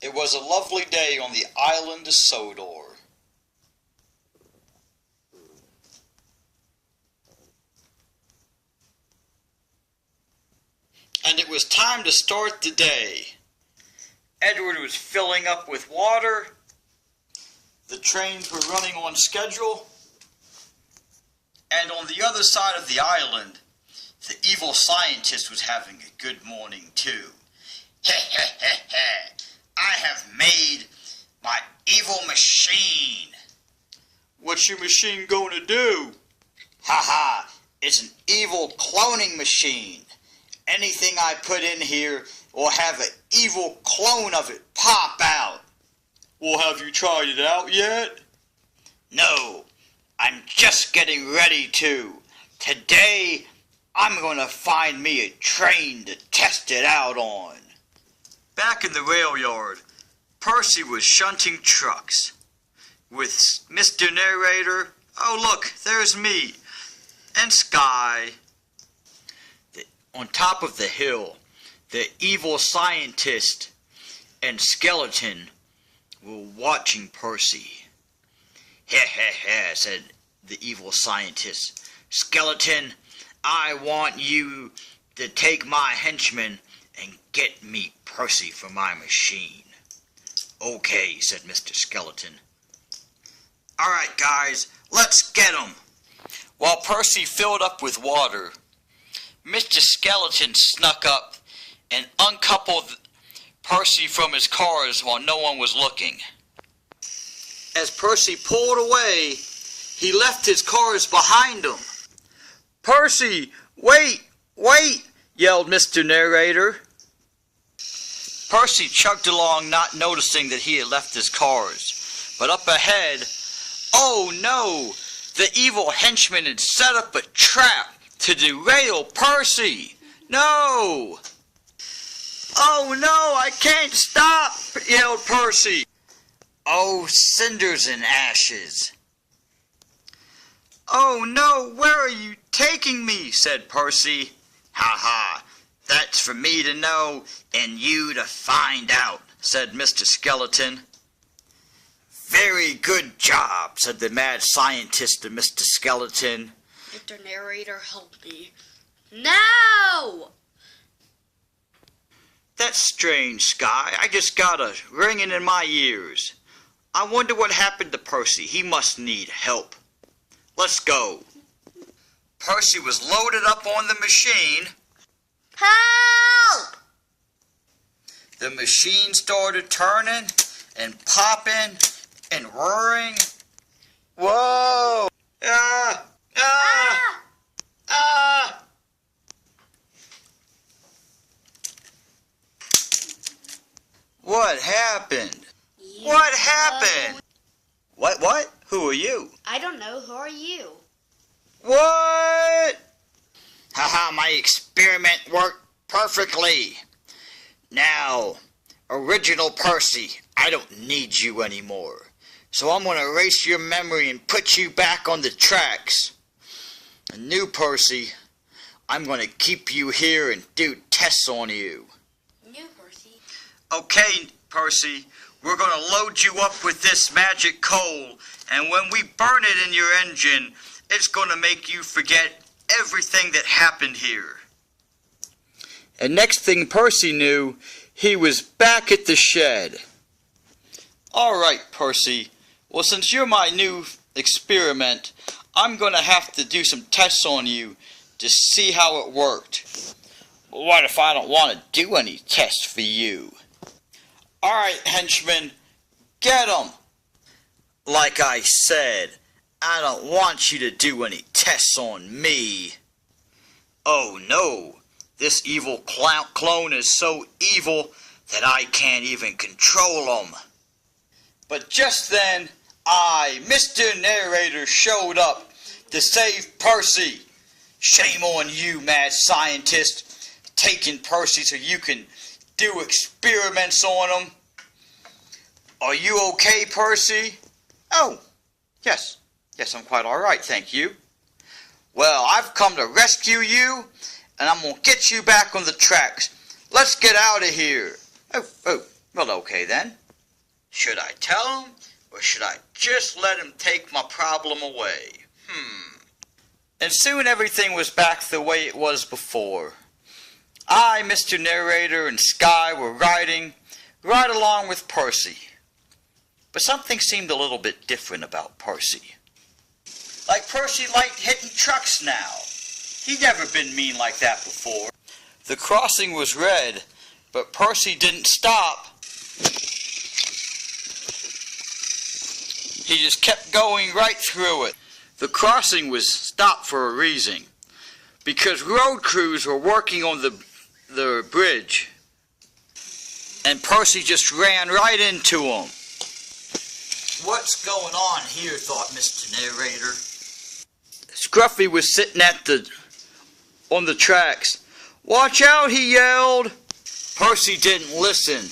It was a lovely day on the island of Sodor. And it was time to start the day. Edward was filling up with water. The trains were running on schedule. And on the other side of the island, the evil scientist was having a good morning too. I have made my evil machine. What's your machine going to do? It's an evil cloning machine. Anything I put in here will have an evil clone of it pop out. Well, have you tried it out yet? No, I'm just getting ready to. Today, I'm going to find me a train to test it out on. Back in the rail yard, Percy was shunting trucks. With Mr. Narrator, oh look, there's me, and Sky. On top of the hill, the evil scientist and Skeleton were watching Percy. Said the evil scientist. Skeleton, I want you to take my henchman and get me Percy for my machine. Okay, said Mr. Skeleton. Alright guys, let's get him. While Percy filled up with water, Mr. Skeleton snuck up and uncoupled Percy from his cars while no one was looking. As Percy pulled away, he left his cars behind him. Percy, wait, yelled Mr. Narrator. Percy chugged along, not noticing that he had left his cars. But up ahead, oh no, the evil henchman had set up a trap to derail Percy. No! Oh no, I can't stop, yelled Percy. Oh, cinders and ashes. Oh no, where are you taking me, said Percy. That's for me to know and you to find out, said Mr. Skeleton. Very good job, said the mad scientist to Mr. Skeleton. Mr. Narrator, help me. Now! That's strange, Sky. I just got a ringing in my ears. I wonder what happened to Percy. He must need help. Let's go. Percy was loaded up on the machine. Help! The machine started turning and popping and roaring. Whoa! Ah! Ah! Ah! What happened? What happened? What? Who are you? I don't know. Who are you? What? My experiment worked perfectly. Now, original Percy, I don't need you anymore. So I'm going to erase your memory and put you back on the tracks. And new Percy, I'm going to keep you here and do tests on you. New Percy? Okay, Percy, we're going to load you up with this magic coal, and when we burn it in your engine, it's going to make you forget everything that happened here. And next thing Percy knew, he was back at the shed. All right, Percy. Well, since you're my new experiment, I'm going to have to do some tests on you to see how it worked. But what if I don't want to do any tests for you? All right, henchman, get 'em. Like I said, I don't want you to do any tests on me. Oh no, this evil clone is so evil that I can't even control him. But just then, Mr. Narrator, showed up to save Percy. Shame on you, mad scientist, taking Percy so you can do experiments on him. Are you okay, Percy? Oh, yes, I'm quite all right, thank you. Well, I've come to rescue you, and I'm going to get you back on the tracks. Let's get out of here. Oh, Well, okay then. Should I tell him, or should I just let him take my problem away? And soon everything was back the way it was before. I, Mr. Narrator, and Sky were riding right along with Percy. But something seemed a little bit different about Percy. Like Percy liked hitting trucks now. He'd never been mean like that before. The crossing was red, but Percy didn't stop. He just kept going right through it. The crossing was stopped for a reason, because road crews were working on the bridge, and Percy just ran right into them. What's going on here, thought Mr. Narrator. Scruffy was sitting on the tracks. Watch out, he yelled. Percy didn't listen,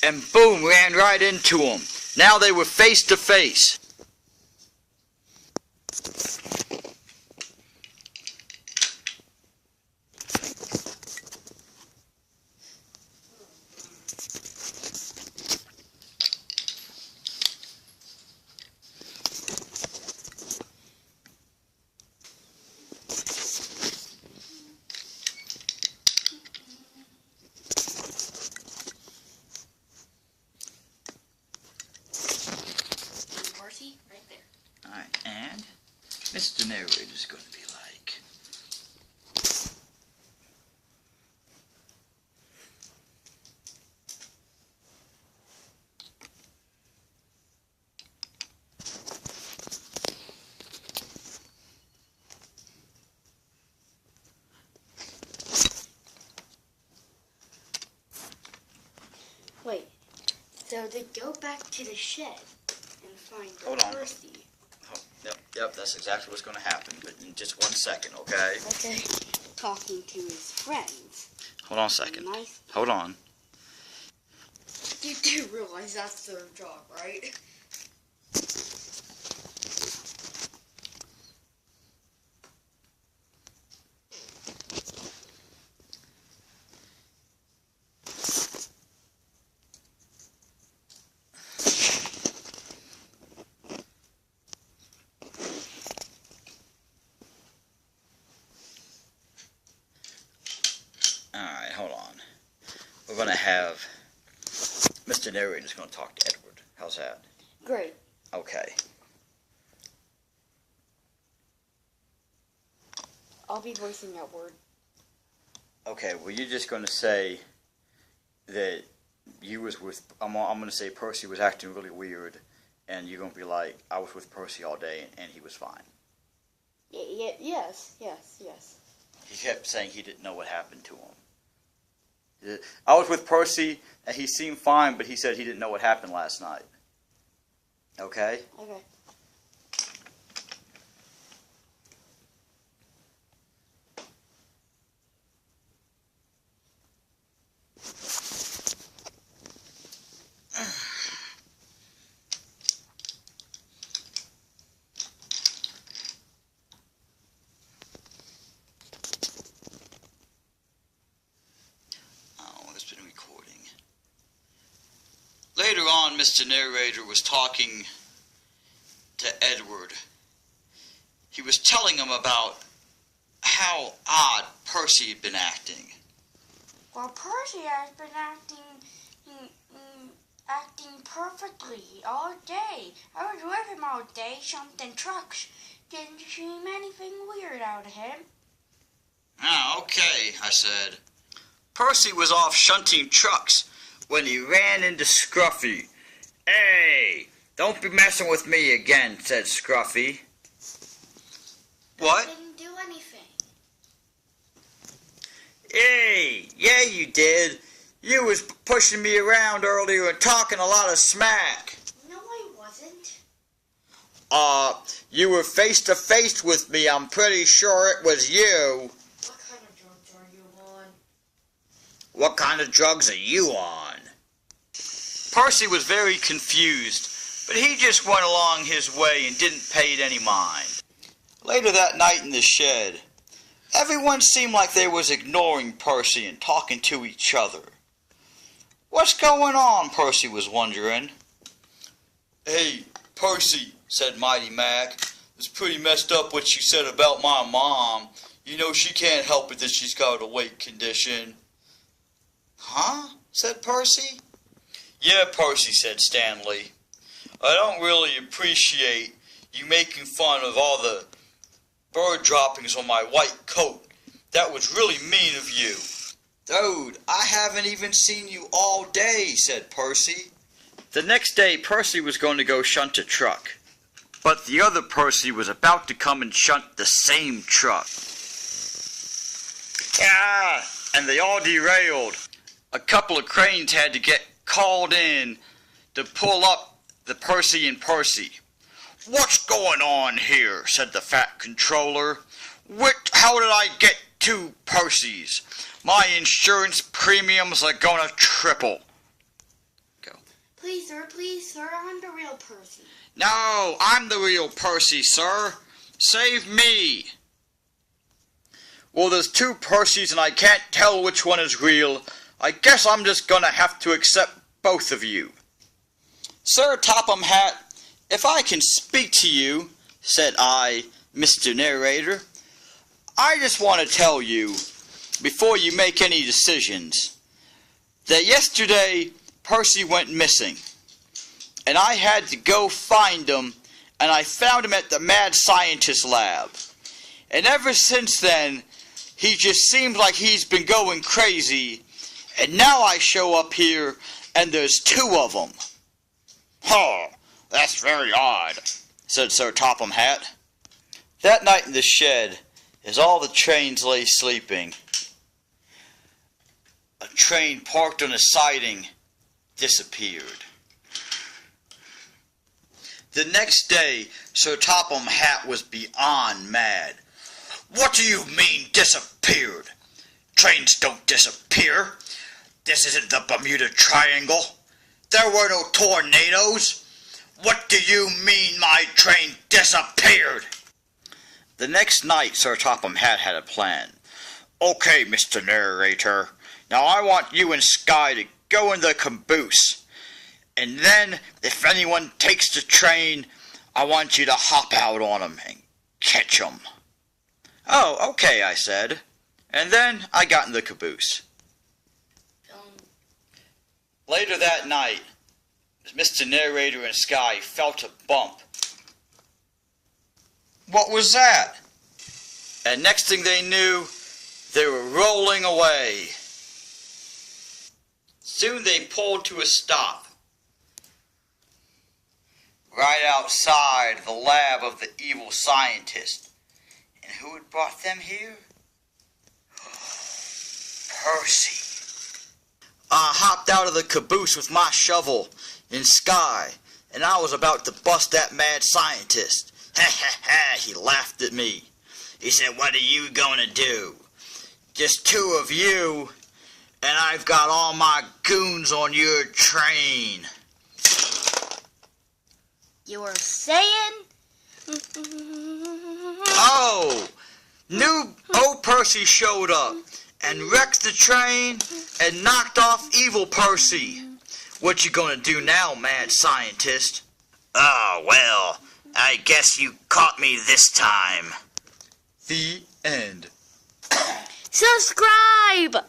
and boom, ran right into him. Now they were face to face. Right there. Alright, and Mr. Narrator's going to be like... Wait. So they go back to the shed and find Hold on. Percy. Oh, yep, that's exactly what's going to happen, but in just 1 second, okay? Okay. Talking to his friends. Hold on a second. Nice. Hold on. You do realize that's their job, right? Alright, hold on. We're going to have... Mr. Narrator's going to talk to Edward. How's that? Great. Okay. I'll be voicing Edward. Okay, well, you're just going to say that you was with... I'm going to say Percy was acting really weird, and you're going to be like, I was with Percy all day, and he was fine. Yes. He kept saying he didn't know what happened to him. I was with Percy, and he seemed fine, but he said he didn't know what happened last night. Okay? Okay. Later on, Mr. Narrator was talking to Edward. He was telling him about how odd Percy had been acting. Well, Percy has been acting perfectly all day. I was with him all day, shunting trucks. Didn't see anything weird out of him. Ah, okay, I said. Percy was off shunting trucks when he ran into Scruffy. Hey, don't be messing with me again, said Scruffy. What? I didn't do anything. Hey, yeah you did. You was pushing me around earlier and talking a lot of smack. No, I wasn't. You were face to face with me. I'm pretty sure it was you. What kind of drugs are you on? What kind of drugs are you on? Percy was very confused, but he just went along his way and didn't pay it any mind. Later that night in the shed, everyone seemed like they was ignoring Percy and talking to each other. What's going on? Percy was wondering. Hey, Percy, said Mighty Mac. It's pretty messed up what she said about my mom. You know she can't help it that she's got a weight condition. Huh? Said Percy. Yeah, Percy, said Stanley. I don't really appreciate you making fun of all the bird droppings on my white coat. That was really mean of you. Dude, I haven't even seen you all day, said Percy. The next day, Percy was going to go shunt a truck. But the other Percy was about to come and shunt the same truck. Ah! And they all derailed. A couple of cranes had to get called in to pull up the Percy and Percy. What's going on here? Said the fat controller. How did I get two Percys? My insurance premiums are gonna triple. Go. Please, sir, I'm the real Percy. No, I'm the real Percy, sir. Save me. Well, there's two Percys and I can't tell which one is real. I guess I'm just gonna have to accept both of you. Sir Topham Hatt, if I can speak to you, said I, Mr. Narrator, I just want to tell you, before you make any decisions, that yesterday Percy went missing, and I had to go find him, and I found him at the mad scientist lab. And ever since then, he just seems like he's been going crazy, and now I show up here, and there's two of them. Huh, that's very odd, said Sir Topham Hatt. That night in the shed, as all the trains lay sleeping, a train parked on a siding disappeared. The next day, Sir Topham Hatt was beyond mad. What do you mean, disappeared? Trains don't disappear. This isn't the Bermuda Triangle. There were no tornadoes. What do you mean my train disappeared? The next night, Sir Topham Hatt had a plan. Okay, Mr. Narrator. Now I want you and Sky to go in the caboose. And then, if anyone takes the train, I want you to hop out on them and catch them. Oh, okay, I said. And then I got in the caboose. Later that night, Mr. Narrator and Sky felt a bump. What was that? And next thing they knew, they were rolling away. Soon they pulled to a stop. Right outside the lab of the evil scientist. And who had brought them here? Percy. I hopped out of the caboose with my shovel and Sky, and I was about to bust that mad scientist. Ha ha ha, he laughed at me. He said, what are you gonna do? Just two of you, and I've got all my goons on your train. You were saying? Oh, new old Percy showed up and wrecked the train and knocked off evil Percy. What you gonna do now, mad scientist? Oh, well, I guess you caught me this time. The end. Subscribe!